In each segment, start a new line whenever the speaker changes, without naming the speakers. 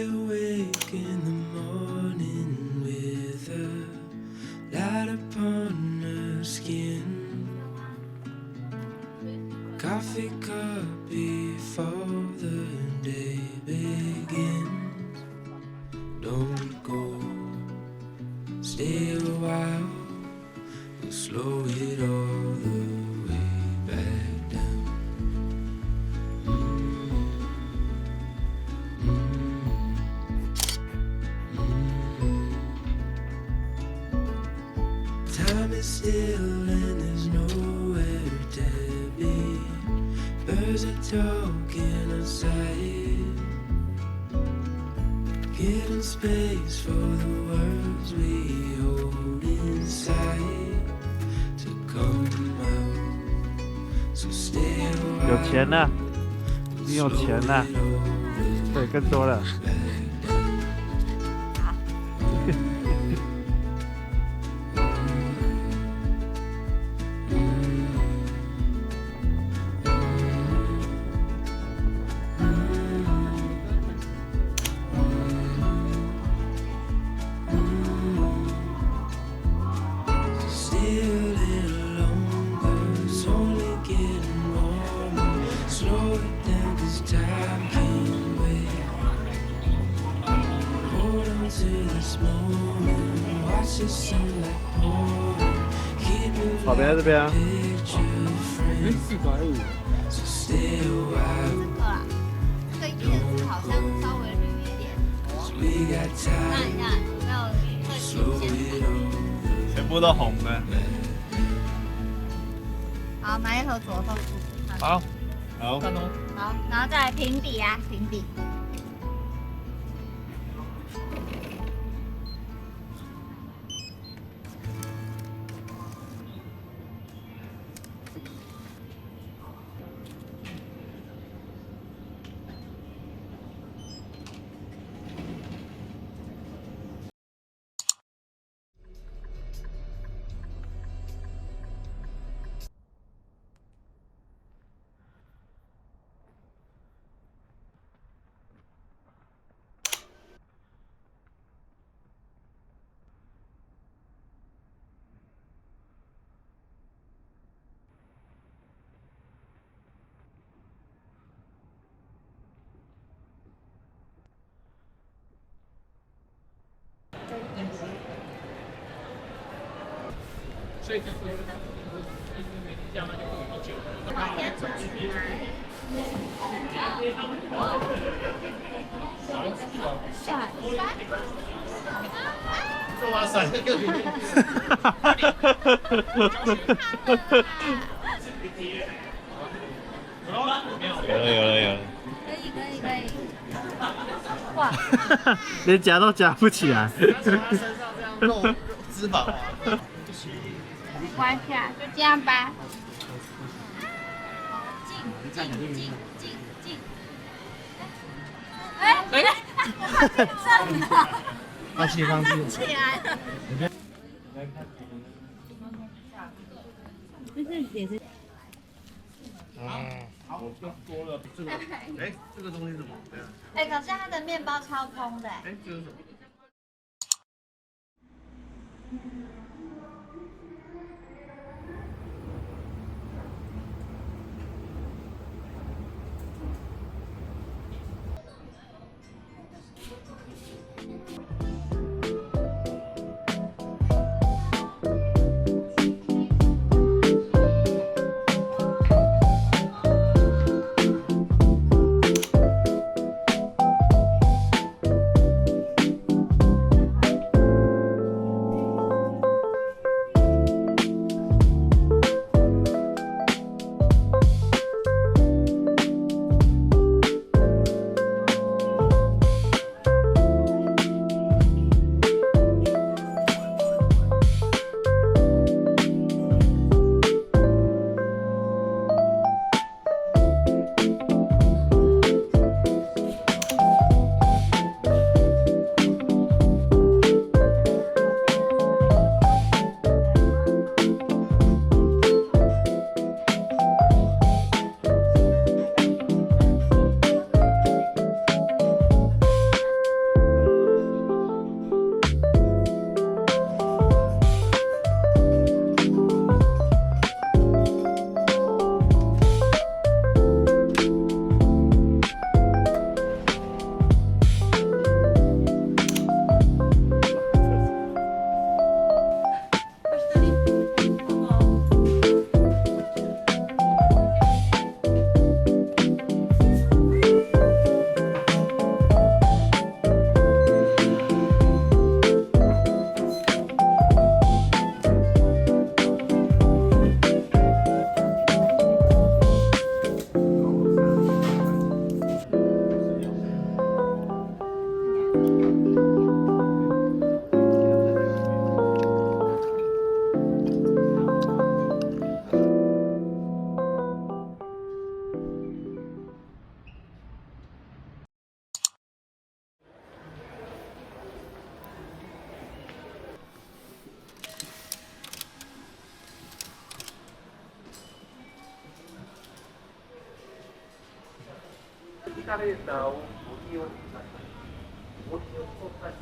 awake in the morning with a light upon her skin. Coffee cup before the day begins. Don't go, stay a while. We'll slow it all the way back down. Time is still and there's nowhere to be. Birds are talking outside. Giving space for the words we hold inside to come out. So stay a while.
有钱了，你有钱了，对，更多了。
Stay a little longer, it's only getting warmer. Slow it down 'cause time can't wait. Hold on to this moment, watch the sunlight pouring. Keep moving
宝贝在这边啊。
picture frame.
450。
So stay a while,
这个叶子好像稍微绿一点，
'cause we got
看
time.
一下有没有特
Slow
新鲜
it all.
全部都红的。
好，拿一盒左豆试试看。
好，好。
看哦。
好，然后再来评比啊，评比。
所以就是这样，那就不宜久。
哪天出去吗？下
哇塞，这个
有了。
可以。哇，
连夹都夹不起来。
身上这样肉脂肪啊。
没关系啊，就这样吧。进。哎，我怕地震了。
放弃。
起来了。就是也是。
好，我就多了这个。哎，这个东西是什么？
哎，可是它的面包超空的。
哎，这是什么？
カレーターをご利用ください。ご利用ください。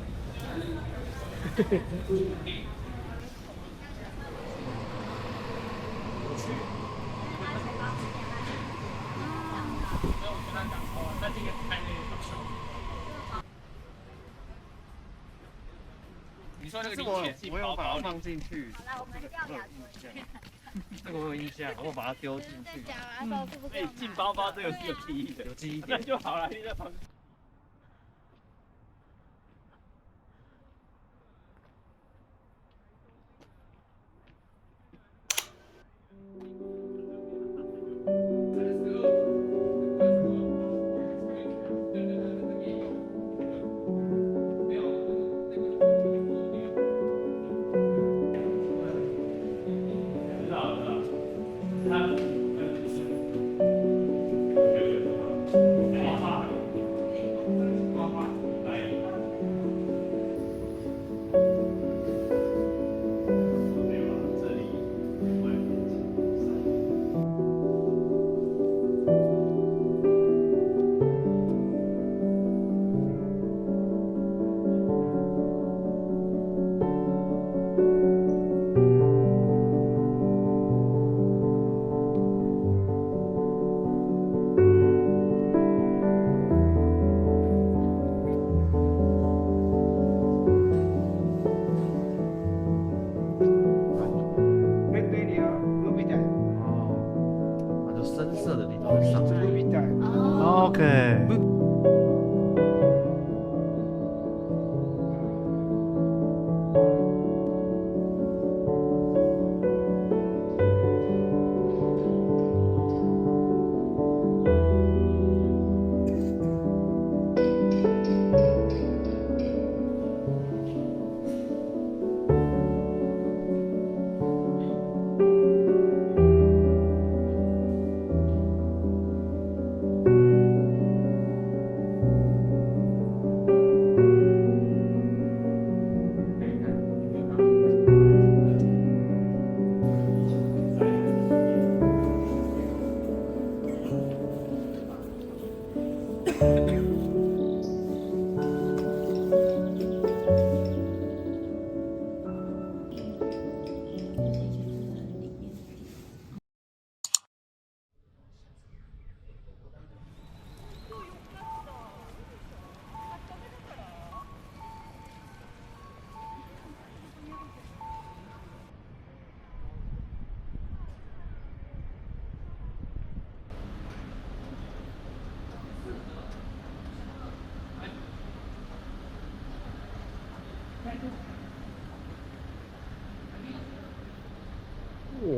你说那个
我
理解
我有把它放进去，
好了，我们调两
这个我有印象，我把它丢进去。
讲完之后是不是？
进包包这个是有记忆的，
有记忆
那
点。
就好了，你在旁边。
哦，就深色的地方会上来。
OK，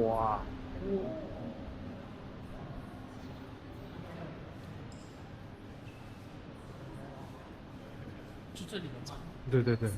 哇，
就这里的吗？
对对对，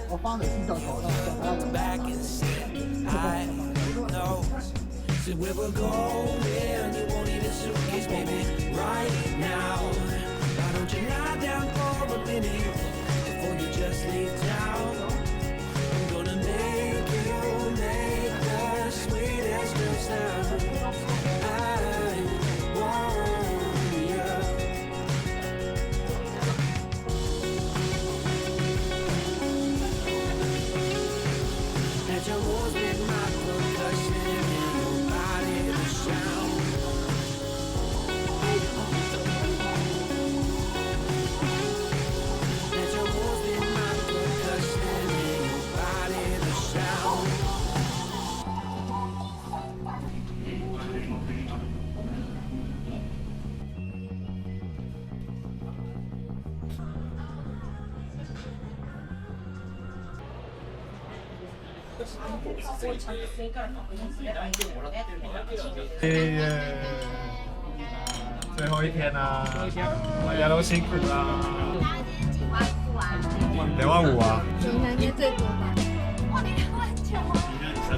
我放的是脚头的，So
where we're going, you won't need a suitcase, baby, right now. Why don't you lie down for a minute before you just leave town? I'm gonna make you make the sweetest girl sound. I want you. As your moves with my percussion and your body to shine.
耶！最后一天啦，大家都辛苦啦。
大家今天几万步啊
25000啊，
你哪天最多吧？哇，你29000啊！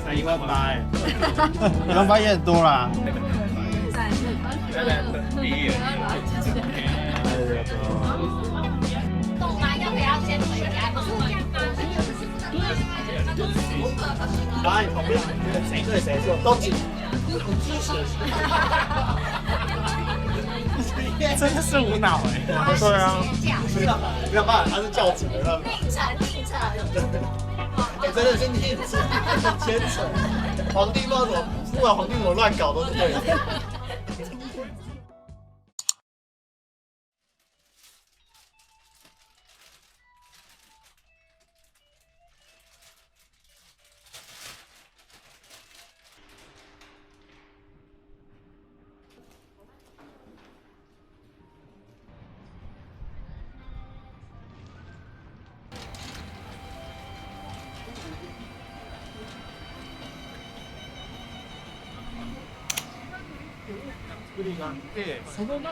才18000哎，18000也很多啦。
动吗？要不要先回家？不是这样吗？
答案同样，谁对谁错都记。真的是无脑哎。对啊，没有办法，他是教主，没办法。
逆程。
哎，真的是逆程，很牵扯。皇帝不知道怎么，不管皇帝怎么乱搞都是对的。その中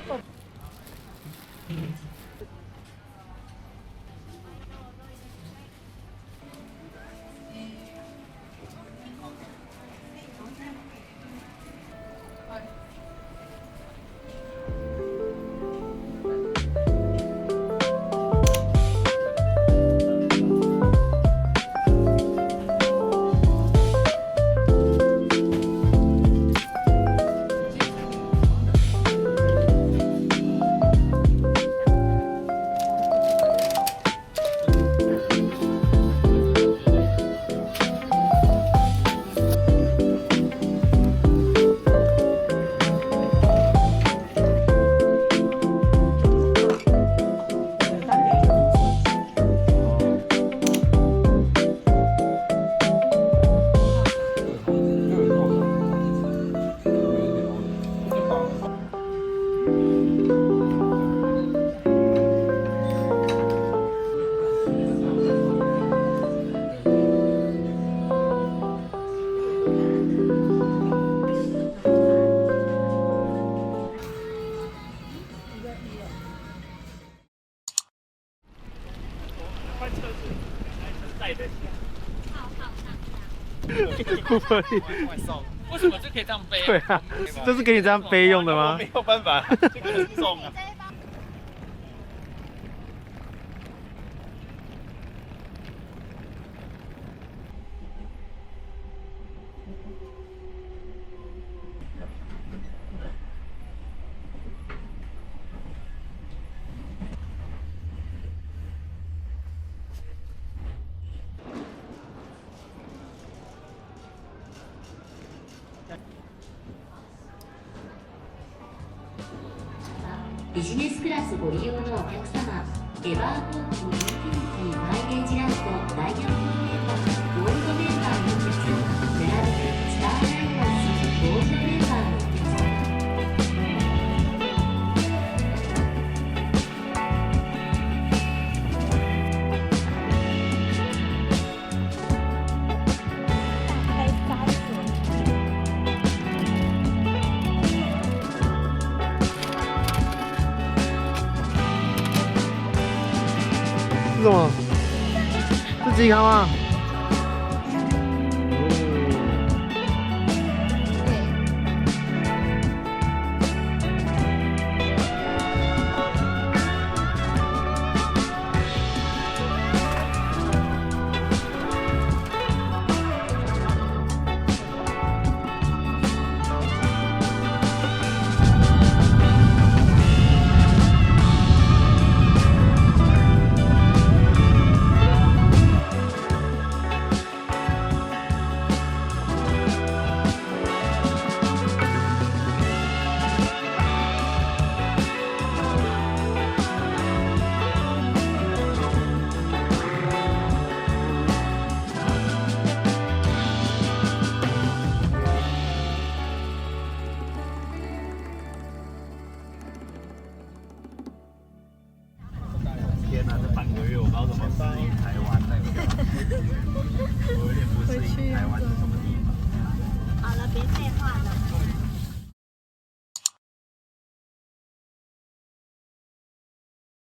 不合理。
为什么就可以这样背？
对啊，这是给你这样背用的吗？
没有办法，这个很重啊。
ビジネスクラスご利用のお客様、エバー航空インフィニティマイレージランドダイヤモンドメンバー、ゴールドメンバーのお客様、並びにスターアライアンスゴールドメンバーのお客様。
是什么？是鸡汤吗？